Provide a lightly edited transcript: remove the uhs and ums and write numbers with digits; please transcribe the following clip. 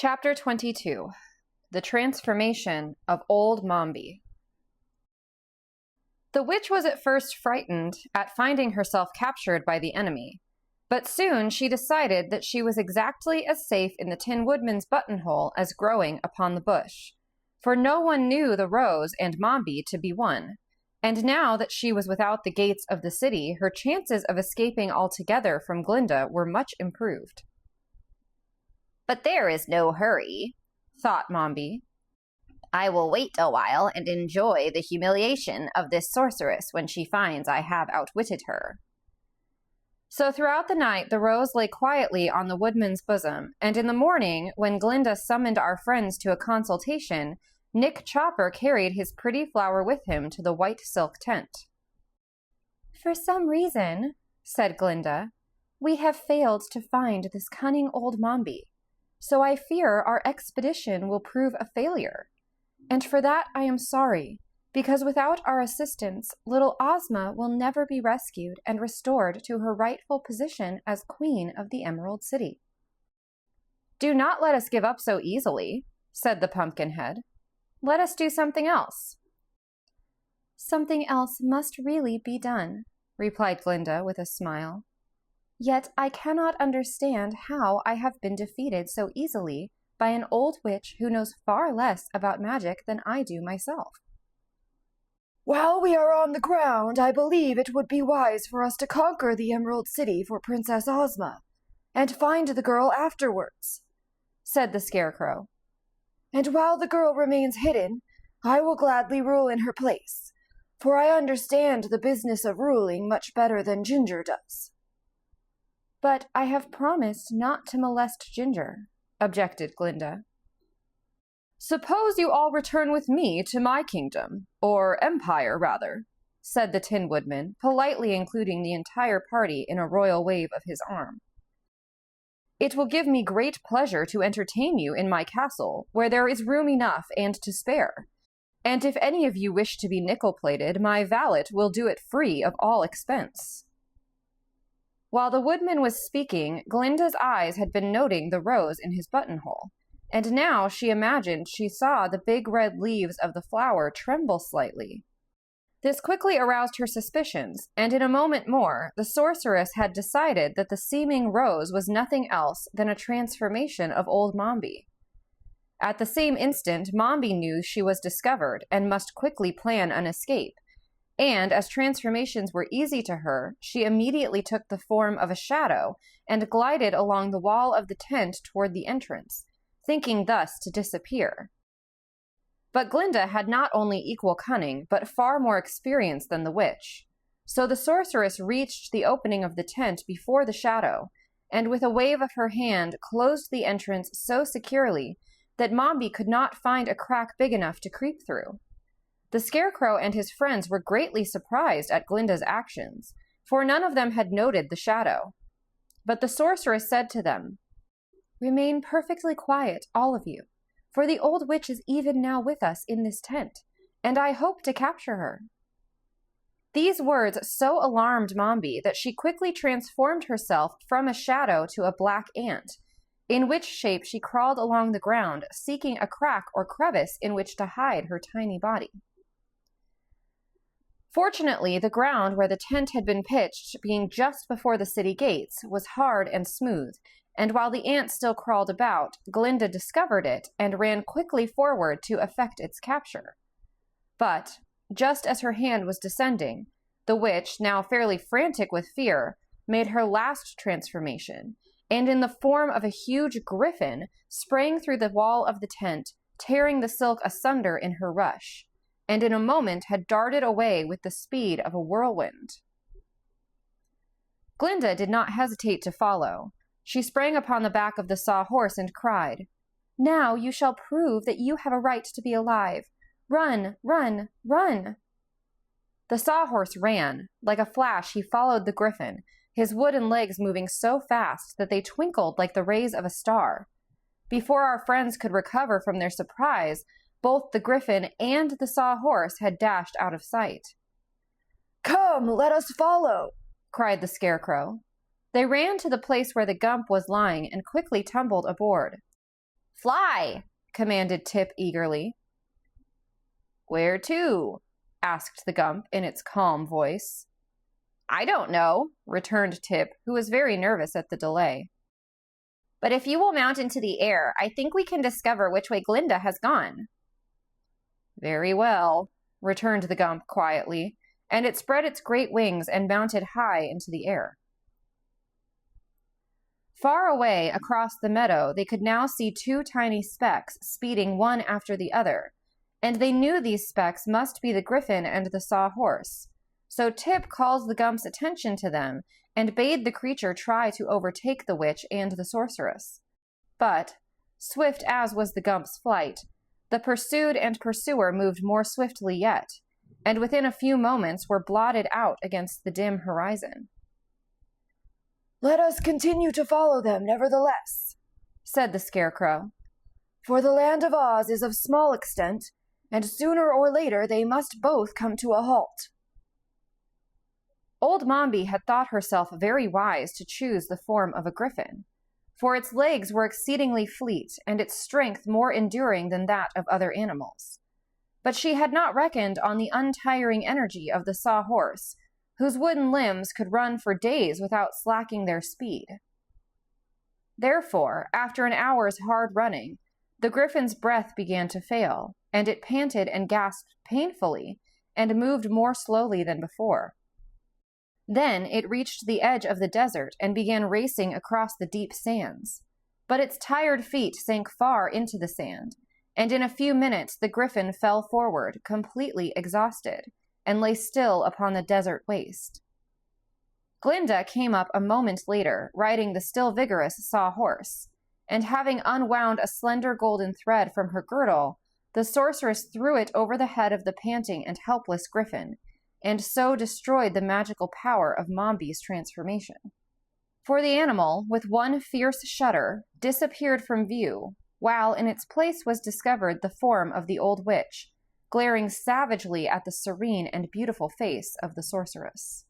Chapter 22. The Transformation of Old Mombi. The witch was at first frightened at finding herself captured by the enemy, but soon she decided that she was exactly as safe in the Tin Woodman's buttonhole as growing upon the bush, for no one knew the Rose and Mombi to be one, and now that she was without the gates of the city, her chances of escaping altogether from Glinda were much improved. "But there is no hurry," thought Mombi. "I will wait a while and enjoy the humiliation of this sorceress when she finds I have outwitted her." So throughout the night the Rose lay quietly on the Woodman's bosom, and in the morning, when Glinda summoned our friends to a consultation, Nick Chopper carried his pretty flower with him to the white silk tent. "For some reason," said Glinda, "we have failed to find this cunning old Mombi, so I fear our expedition will prove a failure. And for that I am sorry, because without our assistance, little Ozma will never be rescued and restored to her rightful position as Queen of the Emerald City." "Do not let us give up so easily," said the Pumpkinhead. "Let us do something else." "Something else must really be done," replied Glinda with a smile. "Yet I cannot understand how I have been defeated so easily by an old witch who knows far less about magic than I do myself." "While we are on the ground, I believe it would be wise for us to conquer the Emerald City for Princess Ozma, and find the girl afterwards," said the Scarecrow. "And while the girl remains hidden, I will gladly rule in her place, for I understand the business of ruling much better than Ginger does." "But I have promised not to molest Ginger," objected Glinda. "Suppose you all return with me to my kingdom, or empire, rather," said the Tin Woodman, politely including the entire party in a royal wave of his arm. "It will give me great pleasure to entertain you in my castle, where there is room enough and to spare. And if any of you wish to be nickel-plated, my valet will do it free of all expense." While the Woodman was speaking, Glinda's eyes had been noting the rose in his buttonhole, and now she imagined she saw the big red leaves of the flower tremble slightly. This quickly aroused her suspicions, and in a moment more, the sorceress had decided that the seeming rose was nothing else than a transformation of old Mombi. At the same instant, Mombi knew she was discovered and must quickly plan an escape, and as transformations were easy to her, she immediately took the form of a shadow and glided along the wall of the tent toward the entrance, thinking thus to disappear. But Glinda had not only equal cunning, but far more experience than the witch. So the sorceress reached the opening of the tent before the shadow, and with a wave of her hand closed the entrance so securely that Mombi could not find a crack big enough to creep through. The Scarecrow and his friends were greatly surprised at Glinda's actions, for none of them had noted the shadow. But the sorceress said to them, "Remain perfectly quiet, all of you, for the old witch is even now with us in this tent, and I hope to capture her." These words so alarmed Mombi that she quickly transformed herself from a shadow to a black ant, in which shape she crawled along the ground, seeking a crack or crevice in which to hide her tiny body. Fortunately, the ground where the tent had been pitched, being just before the city gates, was hard and smooth, and while the ant still crawled about, Glinda discovered it and ran quickly forward to effect its capture. But, just as her hand was descending, the witch, now fairly frantic with fear, made her last transformation, and in the form of a huge griffin, sprang through the wall of the tent, tearing the silk asunder in her rush, and in a moment had darted away with the speed of a whirlwind. Glinda did not hesitate to follow. She sprang upon the back of the Sawhorse and cried, "Now you shall prove that you have a right to be alive. Run, run, run!" The Sawhorse ran. Like a flash he followed the griffin, his wooden legs moving so fast that they twinkled like the rays of a star. Before our friends could recover from their surprise, both the griffin and the Sawhorse had dashed out of sight. "Come, let us follow!" cried the Scarecrow. They ran to the place where the Gump was lying and quickly tumbled aboard. Fly, commanded Tip eagerly. Where to? asked the Gump in its calm voice. I don't know, returned Tip, who was very nervous at the delay. But if you will mount into the air, I think we can discover which way Glinda has gone. Very well, returned the Gump quietly, and it spread its great wings and mounted high into the air. Far away across the meadow, they could now see two tiny specks speeding one after the other, and they knew these specks must be the Griffin and the Sawhorse. So Tip called the Gump's attention to them and bade the creature try to overtake the witch and the sorceress. But, swift as was the Gump's flight, the pursued and pursuer moved more swiftly yet, and within a few moments were blotted out against the dim horizon. "Let us continue to follow them, nevertheless," said the Scarecrow. "For the land of Oz is of small extent, and sooner or later they must both come to a halt." Old Mombi had thought herself very wise to choose the form of a griffin, for its legs were exceedingly fleet and its strength more enduring than that of other animals. But she had not reckoned on the untiring energy of the Sawhorse, whose wooden limbs could run for days without slacking their speed. Therefore, after an hour's hard running, the griffin's breath began to fail, and it panted and gasped painfully and moved more slowly than before. Then it reached the edge of the desert and began racing across the deep sands. But its tired feet sank far into the sand, and in a few minutes the griffin fell forward, completely exhausted, and lay still upon the desert waste. Glinda came up a moment later, riding the still vigorous Sawhorse, and having unwound a slender golden thread from her girdle, the sorceress threw it over the head of the panting and helpless griffin, and so destroyed the magical power of Mombi's transformation. For the animal, with one fierce shudder, disappeared from view, while in its place was discovered the form of the old witch, glaring savagely at the serene and beautiful face of the sorceress.